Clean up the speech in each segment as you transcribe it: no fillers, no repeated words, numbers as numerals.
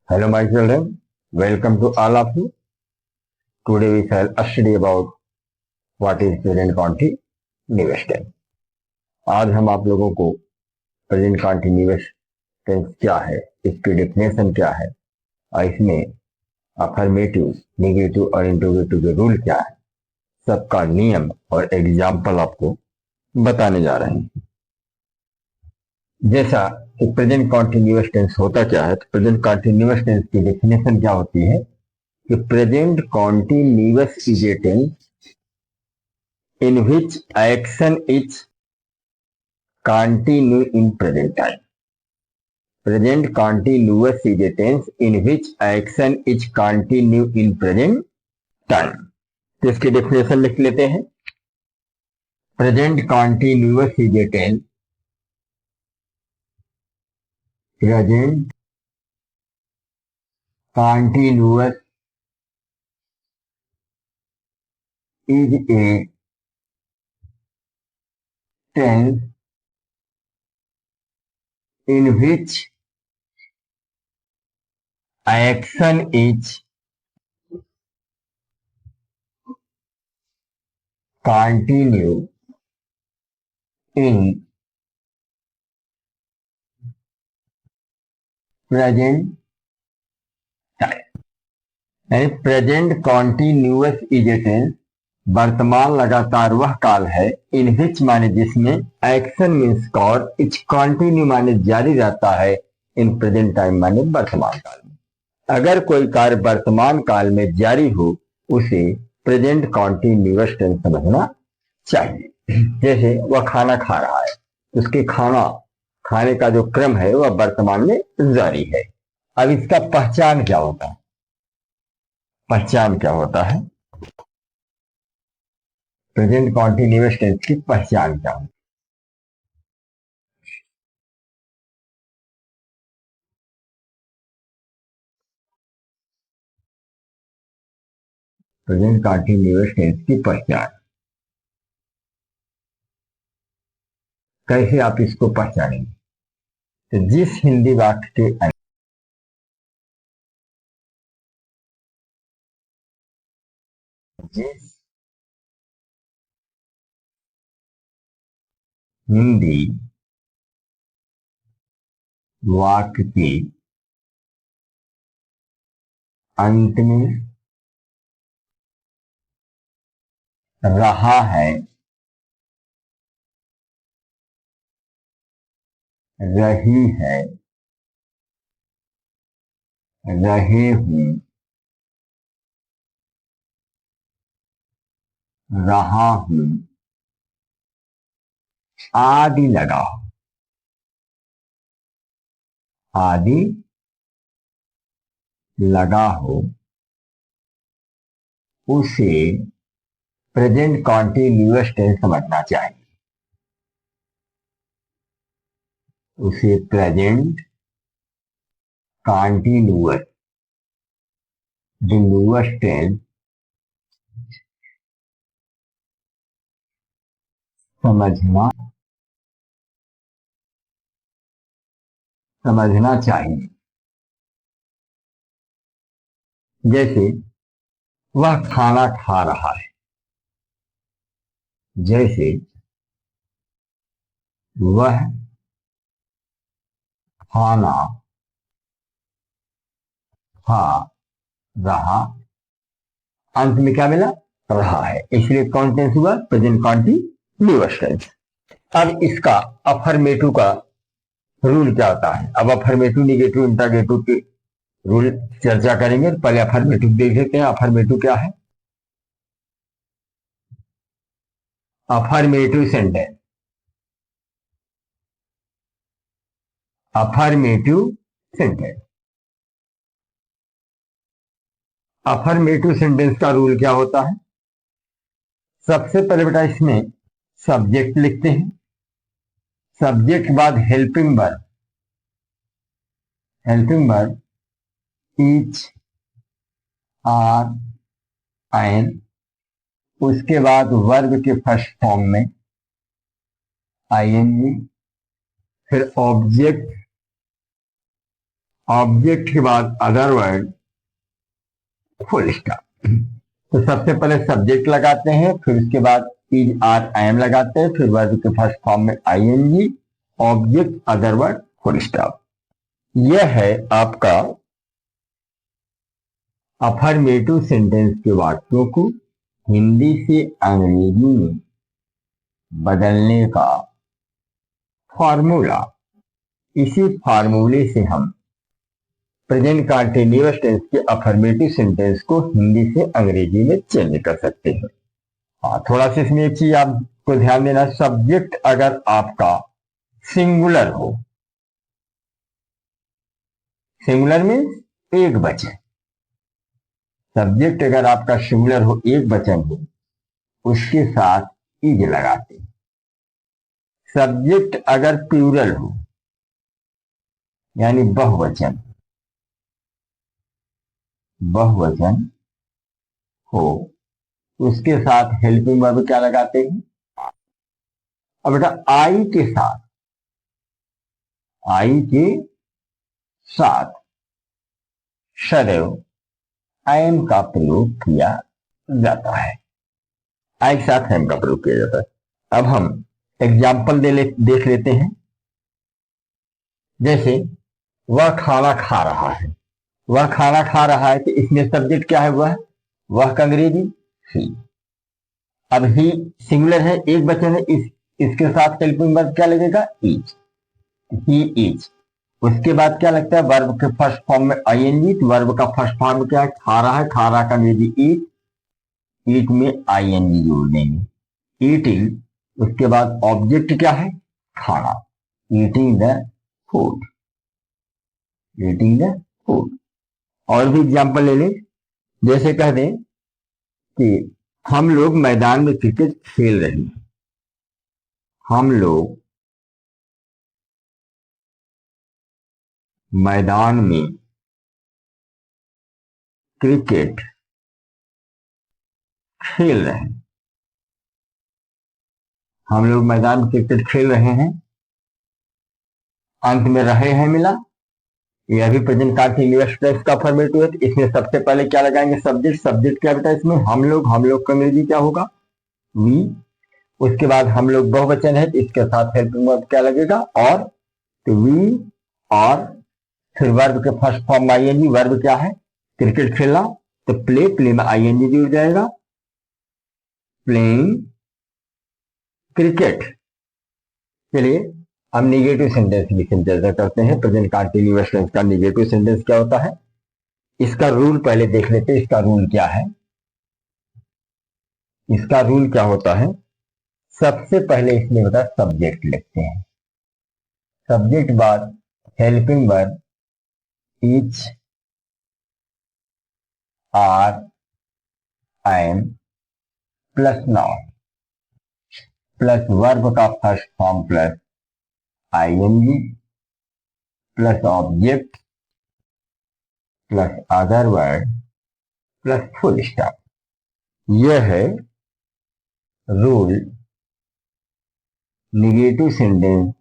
Hello, my children. Welcome to all of you. Today we shall study about what is present continuous tense. आज हम आप लोगों को present continuous tense क्या है, इसकी डेफिनेशन क्या है और इसमें अफर्मेटिव, नेगेटिव और इंट्रोगेटिव के रूल क्या है, सबका नियम और एग्जाम्पल आपको बताने जा रहे हैं। जैसा कि प्रेजेंट कॉन्टिन्यूअस टेंस होता क्या है, तो प्रेजेंट कॉन्टिन्यूअस टेंस की डेफिनेशन क्या होती है कि present continuous is a tense in which action is continue in present time. Present continuous is a tense in which action is continue in present time. तो इसकी डेफिनेशन लिख लेते हैं। Present continuous is a tense प्रेजेंट continuous is a tense in which action is continue in present time। यानी present continuous is a tense, वर्तमान लगातार वह काल है, इन विच माने जिसमें, एक्शन मीन्स कॉज, इच कंटिन्यू माने जारी रहता है, इन प्रेजेंट टाइम माने वर्तमान काल में। अगर कोई कार्य वर्तमान काल में जारी हो उसे प्रेजेंट कॉन्टिन्यूअस टेंस समझना चाहिए। जैसे वह खाना खा रहा है, उसके खाने का जो क्रम है वह वर्तमान में जारी है। अब इसका पहचान क्या होता है? पहचान क्या होता है? प्रेजेंट कॉन्टिन्यूअस टेंस की पहचान क्या होती है? प्रेजेंट कॉन्टिन्यूअस टेंस की पहचान कैसे आप इसको पहचानेंगे? तो जिस हिंदी वाक्य के अंदर जिस हिंदी वाक्य के अंत में रहा है, रही है, रहे हूं, रहा हूं आदि लगा हो, आदि लगा हो, उसे प्रेजेंट कॉन्टिन्यूअस टेंस समझना चाहिए। उसे प्रेजेंट कॉन्टिन्यूअस टेंस समझना चाहिए। जैसे वह खाना खा रहा है, जैसे वह खाना खा रहा, अंत में क्या मिला? रहा है, इसलिए कौन टेंस हुआ? Present continuous tense. अब इसका अफर्मेटिव का रूल क्या होता है? अब अफर्मेटिव, निगेटिव, इंटरोगेटिव के रूल चर्चा करेंगे। पहले अफर्मेटिव देख लेते हैं। अफर्मेटिव क्या है? Affirmative sentence, affirmative sentence, affirmative sentence का रूल क्या होता है? सबसे पहले बेटा इसमें सब्जेक्ट लिखते हैं, सब्जेक्ट के बाद helping verb, helping verb is, are, am, उसके बाद वर्ब के फर्स्ट फॉर्म में आईएनजी, फिर ऑब्जेक्ट ऑब्जेक्ट के बाद अदर वर्ड, फुल स्टॉप। तो सबसे पहले सब्जेक्ट लगाते हैं, फिर उसके बाद इज आर आई एम लगाते हैं, फिर वर्ब के फर्स्ट फॉर्म में I N G, object other word, full stop. यह है आपका अफर्मेटिव सेंटेंस के वाक्यों को हिंदी से अंग्रेजी में बदलने का फॉर्मूला। इसी फॉर्मूले से हम प्रेजेंट कंटीन्यूअस टेंस के अफर्मेटिव सेंटेंस को हिंदी से अंग्रेजी में चेंज कर सकते हैं। हाँ, थोड़ा सा इसमें एक चीज आपको ध्यान देना, सब्जेक्ट अगर आपका सिंगुलर हो, सिंगुलर मीन्स एक वचन, सब्जेक्ट अगर आपका सिंगुलर हो, एक वचन हो, उसके साथ इज लगाते हैं। सब्जेक्ट अगर प्लूरल हो यानी बहुवचन, बहुवचन हो, उसके साथ हेल्पिंग वर्ब क्या लगाते हैं? अब बेटा आई के साथ, आई के साथ सदैव एम का प्रयोग किया जाता है, आई के साथ एम का प्रयोग किया जाता है। अब हम एग्जाम्पल देख लेते हैं। जैसे वह खाना खा रहा है, वह खाना खा रहा है, तो इसमें सब्जेक्ट क्या है? वह का अंग्रेजी ही। अब ही सिंगुलर है, एक वचन है, इसके साथ हेल्पिंग वर्ब क्या लगेगा? Is, he is. उसके बाद क्या लगता है? वर्ब के फर्स्ट फॉर्म में आईएनजी, तो वर्ब का फर्स्ट फॉर्म क्या है? खा रहा है, खा रहा का अंग्रेजी ईट, ईट में आईएनजी जोड़ देंगे, ईटिंग। उसके बाद ऑब्जेक्ट क्या है? खाना, eating the food, eating the food. और भी एग्जाम्पल ले लें, जैसे कह दें कि हम लोग मैदान में क्रिकेट खेल रहे हैं, हम लोग मैदान में क्रिकेट खेल रहे हैं, हम लोग मैदान में क्रिकेट खेल रहे हैं, अंत में रहे हैं मिला, यह भी प्रेजेंट कंटीन्यूअस टेंस का फॉर्मेटिव है। इसमें सबसे पहले क्या लगाएंगे? सब्जेक्ट, सब्जेक्ट क्या बेटा इसमें? हम लोग, हम लोग का अंग्रेजी क्या होगा? वी। उसके बाद हम लोग बहुवचन है, तो इसके साथ हेल्पिंग वर्ब क्या लगेगा? और, तो वी और, फिर वर्ब के फर्स्ट फॉर्म में आईएनजी, वर्ब क्या है? क्रिकेट खेलना, तो प्ले, प्ले में आईएनजी जुड़ जाएगा, प्लेइंग क्रिकेट। चलिए हम निगेटिव सेंटेंस की चर्चा करते हैं। प्रेजेंट कंटीन्यूअस टेंस का निगेटिव सेंटेंस क्या होता है, इसका रूल पहले देख लेते हैं। इसका रूल क्या है? इसका रूल क्या होता है? सबसे पहले इसमें बता सब्जेक्ट लिखते हैं, सब्जेक्ट बाद helping verb is, are, am plus noun plus verb का first form plus ING plus object plus other word plus full stop. यह है रूल निगेटिव सेंटेंस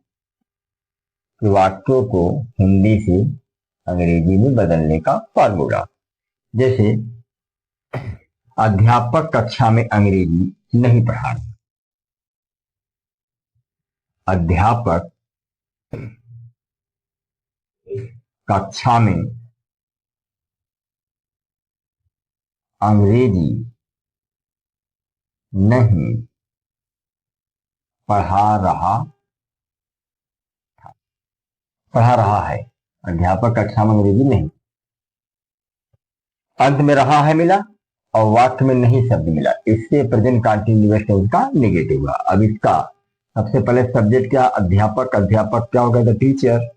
के वाक्यों को हिंदी से अंग्रेजी में बदलने का फॉर्मूला। जैसे अध्यापक कक्षा में अंग्रेजी नहीं पढ़ा, अध्यापक कक्षा में अंग्रेजी नहीं पढ़ा रहा, पढ़ा रहा है, अध्यापक कक्षा में अंग्रेजी नहीं, अंत में रहा है मिला और वाक्य में नहीं शब्द मिला, इससे प्रेजेंट कंटीन्यूअस टेंस का निगेटिव हुआ। अब इसका सबसे पहले सब्जेक्ट क्या? अध्यापक, अध्यापक क्या होगा? द टीचर,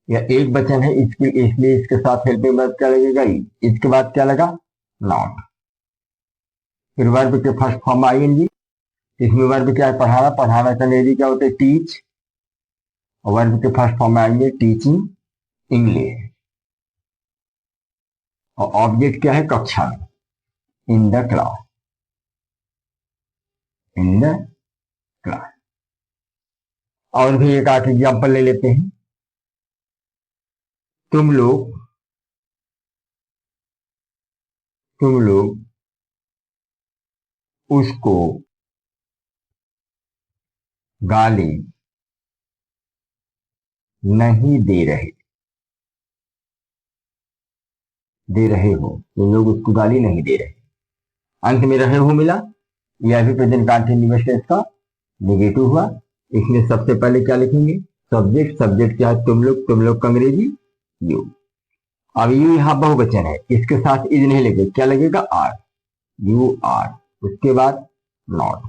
या एक वचन है इसलिए इसके साथ हेल्पिंग वर्ब क्या लगेगा? इसके बाद क्या लगा? नॉट। फिर वर्ब के फर्स्ट फॉर्म आईएनजी, इसमें वर्ब क्या है? पढ़ाना, पढ़ाना का अंग्रेजी क्या होता है? टीच, और वर्ब के फर्स्ट फॉर्म में आएंगे टीचिंग इंग्लिश, और ऑब्जेक्ट क्या है? कक्षा में, in the class, in the class. और भी एक आठ एग्जाम्पल ले लेते हैं। तुम लोग उसको गाली नहीं दे रहे हो। तुम लोग उसको गाली नहीं दे रहे। अंत में रहे हो मिला, यह भी प्रेजेंट कंटिन्यूअस टेंस का नेगेटिव हुआ। इसमें सबसे पहले क्या लिखेंगे? सब्जेक्ट। सब्जेक्ट क्या है? तुम लोग का अंग्रेजी यू। अब यू यहाँ बहुवचन है, इसके साथ इज नहीं लगेगा, क्या लगेगा? आर। You are. उसके बाद नॉट।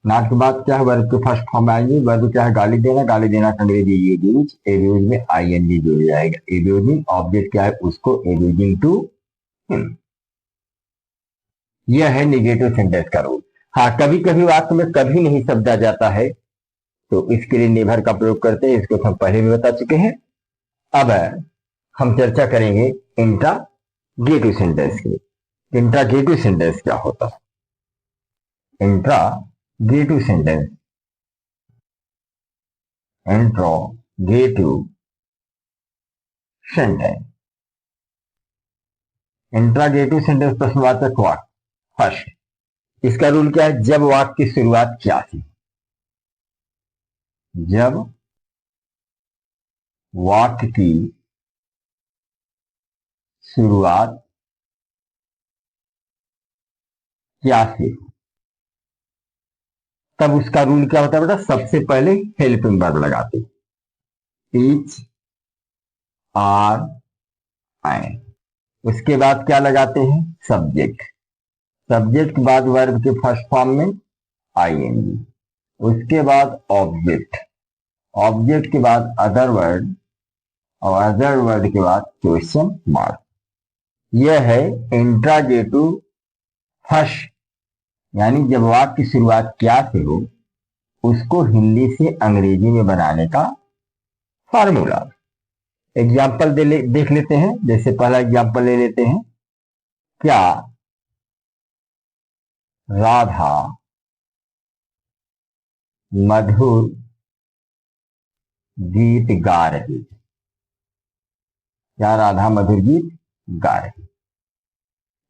नॉट के बाद क्या है? वर्ब के फर्स्ट फॉर्म में आएंगे। वर्ब क्या है? गाली देना। गाली देना का अंग्रेजी एब्यूज। एब्यूज में आईएनजी जुड़ जाएगा। एब्यूजिंग। ऑब्जेक्ट क्या है? उसको एब्यूजिंग टू हिम। यह है निगेटिव सेंटेंस का रूल। हाँ, कभी कभी वाक्य में कभी नहीं शब्द आ जाता है, तो इसके लिए नेवर का प्रयोग करते हैं। इसको हम पहले भी बता चुके हैं। अब हम चर्चा करेंगे इंट्रागेटिव सेंटेंस की। इंट्रागेटिव सेंटेंस क्या होता है? Interrogative sentence. Interrogative sentence. Interrogative sentence प्रश्नवाचक वाक्य। फर्स्ट, इसका रूल क्या है? जब वाक्य की शुरुआत क्या थी? जब वाक्य की शुरुआत क्या थी, तब उसका रूल क्या होता है बेटा? सबसे पहले हेल्पिंग वर्ब लगाते। ईच, आर, आई। उसके बाद क्या लगाते हैं? सब्जेक्ट। सब्जेक्ट के बाद वर्ब के फर्स्ट फॉर्म में आईएनजी। उसके बाद ऑब्जेक्ट। ऑब्जेक्ट के बाद अदर वर्ड, और अदर वर्ड के बाद क्वेश्चन मार्क। यह है इंट्रागेटिव फर्स्ट, यानी जब वाक्य की शुरुआत क्या से हो उसको हिंदी से अंग्रेजी में बनाने का फार्मूला। एग्जाम्पल देख लेते हैं। जैसे पहला एग्जाम्पल ले लेते हैं। क्या राधा मधुर गीत गा रही है? क्या राधा मधुर गीत गा रही?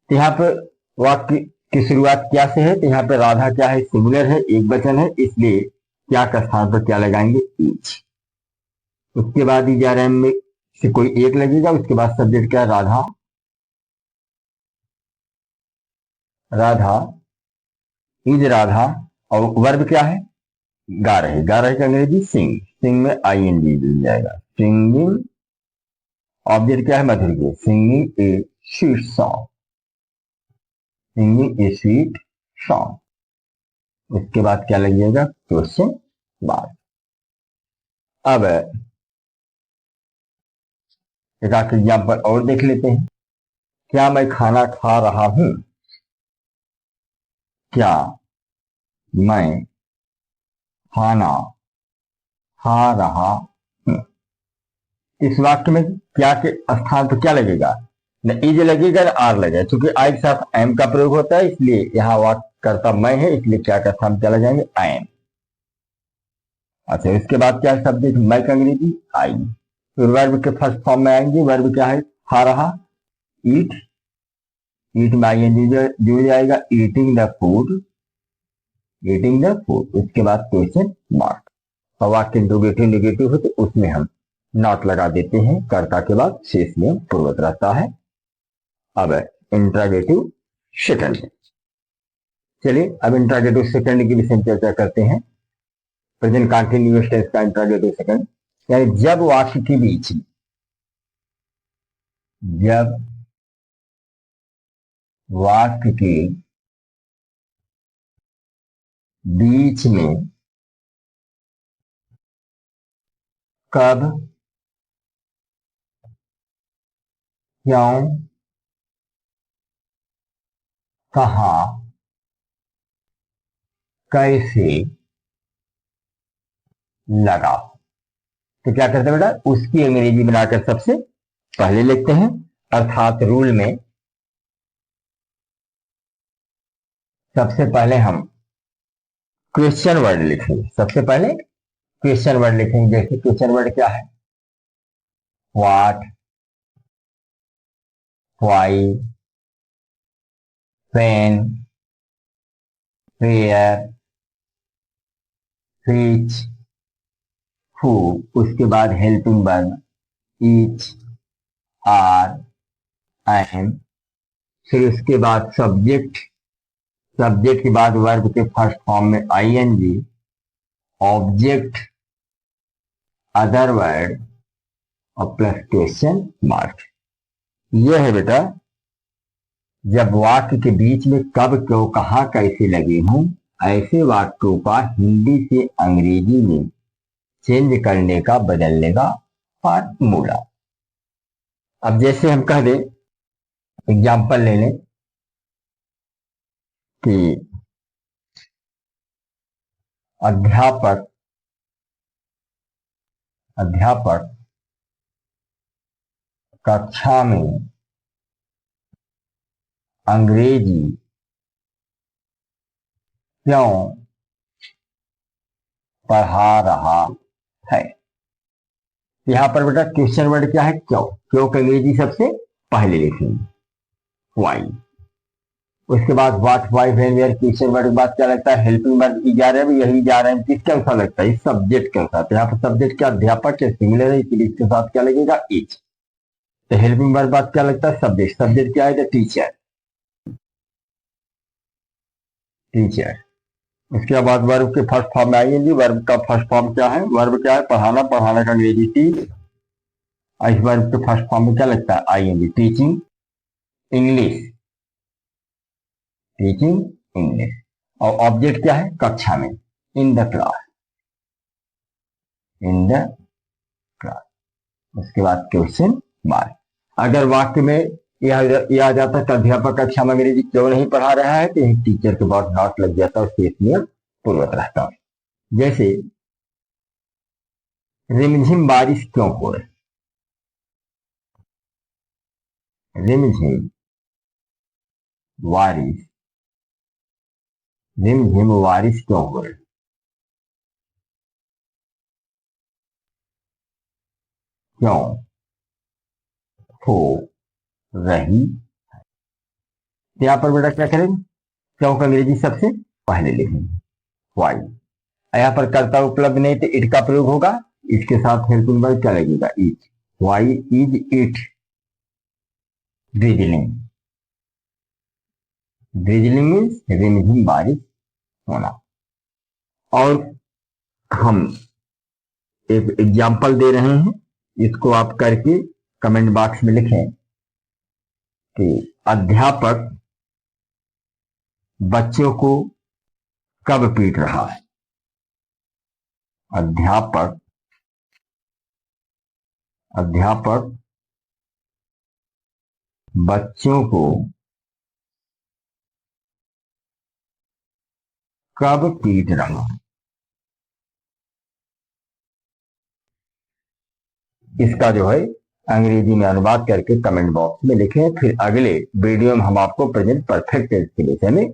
तो यहाँ पे वाक्य की शुरुआत क्या से है? तो यहाँ पे राधा क्या है? सिंगुलर है, एक वचन है, इसलिए क्या का स्थान पर क्या लगाएंगे? ईच। उसके बाद इजारम में से कोई एक लगेगा। उसके बाद सब्जेक्ट क्या है? राधा। राधा इज राधा। और वर्ब क्या है? गा रहे। गा रहे का अंग्रेजी सिंग। सिंग में आईएनजी जुड़ जाएगा। सिंगिंग। ऑब्जेक्ट क्या है? मधुर गीत। सिंगिंग ए स्वीट सॉन्ग। सिंगिंग ए स्वीट सॉन्ग। उसके बाद क्या लगेगा? Question mark. अब एक आखिरी एग्जाम्पल और देख लेते हैं। क्या मैं खाना खा रहा हूं? क्या मैं खाना खा रहा हूं? इस वाक्य में क्या के स्थान पर क्या लगेगा? न इज लगेगा न आर लगेगा। क्योंकि आई के साथ एम का प्रयोग होता है, इसलिए यहाँ वाक्य करता मैं है, इसलिए क्या का स्थान क्या लगाएंगे? I am. अच्छा, इसके बाद क्या है? सब्जेक्ट मैं का अंग्रेजी आई। फिर वर्ब के फर्स्ट फॉर्म में आएंगे। वर्ब क्या है? खा रहा। ईट। ईट में आई जुड़ जाएगा। Eating the food. Eating the food. उसके बाद क्वेश्चन मार्क। और वाक्य इंट्रोगेटिव नेगेटिव हो तो उसमें हम नॉट लगा देते हैं कर्ता के बाद। शेष नियम पूर्वक रहता है। अब इंट्रागेटिव सेकंड। चलिए अब इंट्रागेटिव सेकंड की विषय में चर्चा करते हैं। प्रेजेंट कंटिन्यूअस टेंस का इंट्रागेटिव सेकंड, यानी जब वाक्य के बीच में, जब वाक्य के बीच में कब, क्यों, कहां, कैसे लगा, तो क्या करते हैं बेटा? उसकी अंग्रेजी बनाकर सबसे पहले लिखते हैं। अर्थात रूल में सबसे पहले हम क्वेश्चन वर्ड लिखेंगे। सबसे पहले क्वेश्चन वर्ड लिखेंगे। जैसे क्वेश्चन वर्ड क्या है? What, why, when, where, which, who. उसके बाद helping verb is, are, am. फिर उसके बाद सब्जेक्ट, सब्जेक्ट के बाद वर्ब के फर्स्ट फॉर्म में आईएनजी, ऑब्जेक्ट, अदर वर्ड और प्लस क्वेश्चन मार्क। यह है बेटा जब वाक्य के बीच में कब, क्यों, कहां, कैसे लगे हों, ऐसे वाक्यों का हिंदी से अंग्रेजी में चेंज करने का, बदलने का फार्मूला। अब जैसे हम कह दें, एग्जाम्पल ले लें कि अध्यापक, अध्यापक कक्षा में अंग्रेजी क्यों पढ़ा रहा है। यहां पर बेटा क्वेश्चन वर्ड क्या है? क्यों। क्यों का अंग्रेजी सबसे पहले लिखेंगे, वाई। उसके बाद what, why, when, where. Question word के बाद क्या लगता है? हेल्पिंग वर्ब ई जा रहे हैं, यही जा रहे हैं, किसके अनुसार लगता है? इस सब्जेक्ट के अनुसार। यहाँ पर सब्जेक्ट क्या? अध्यापक के सिंगुलर है, इसलिए इसके साथ क्या लगेगा? इच। तो हेल्पिंग वर्ब बाद क्या लगता है? सब्जेक्ट। सब्जेक्ट क्या है? The teacher, teacher. उसके बाद वर्ब के फर्स्ट फॉर्म में आएंगे। वर्ब का फर्स्ट फॉर्म क्या है? वर्ब क्या है? पढ़ाना, पढ़ाना का अंग्रेजी टीच। इस वर्ब के फर्स्ट फॉर्म में क्या लगता है? I N G, teaching English, teaching English. और ऑब्जेक्ट क्या है? कक्षा में, in the class, in the class. उसके बाद क्वेश्चन मार्क। अगर वाक्य में यह आ जाता कि अध्यापक कक्षा में अंग्रेजी क्यों नहीं पढ़ा रहा है, तो यही टीचर के बाद नॉट लग जाता, उससे इसलिए पूर्वत रहता। जैसे रिमझिम बारिश क्यों हो रही, रिमझिम बारिश, रिमझिम बारिश क्यों हो रही, क्यों हो रही। यहां पर बेटा क्या करेंगे? क्यों का अंग्रेजी सबसे पहले लिखेंगे, वाई। यहां पर कर्ता उपलब्ध नहीं तो इट का प्रयोग होगा। इसके साथ हेल्पिंग वर्ब क्या लगेगा? Is. Why is it drizzling, drizzling means रिमझिम बारिश होना। और हम एक एग्जाम्पल दे रहे हैं, इसको आप करके कमेंट बॉक्स में लिखें कि अध्यापक बच्चों को कब पीट रहा है। अध्यापक, अध्यापक बच्चों को कब पीट रहा है। इसका जो है अंग्रेजी में अनुवाद करके कमेंट बॉक्स में लिखें। फिर अगले वीडियो में हम आपको प्रेजेंट परफेक्ट टेंस के विषय में